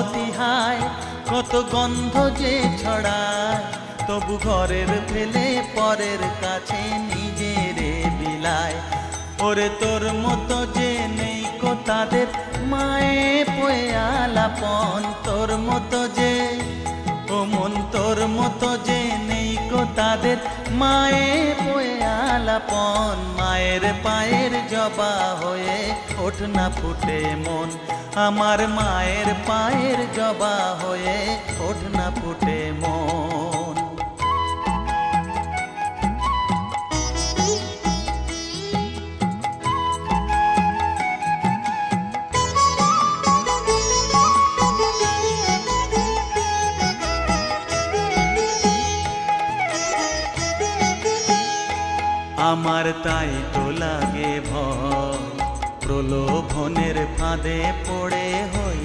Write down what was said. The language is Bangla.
অতি হায়, কত গন্ধ যে ছড়ায়, তবু ঘরের ফেলে পরের কাছে নিজেরে বিলায়। ওরে তোর মতো যে নেই কো তাদের মায়ে পয়ে আলাপন, তোর মতো যে ও মন তোর মতো যে নেই কো তাদের মায়ে পয়ে আলাপন। মায়ের পায়ের জবা হয়ে ওঠ না ফুটে মন, আমার মায়ের পায়ের জবা হয়ে ওঠ না ফুটে মন। আমার তাই তো লাগে ভয়, প্রলোভনের ফাঁদে পড়ে হই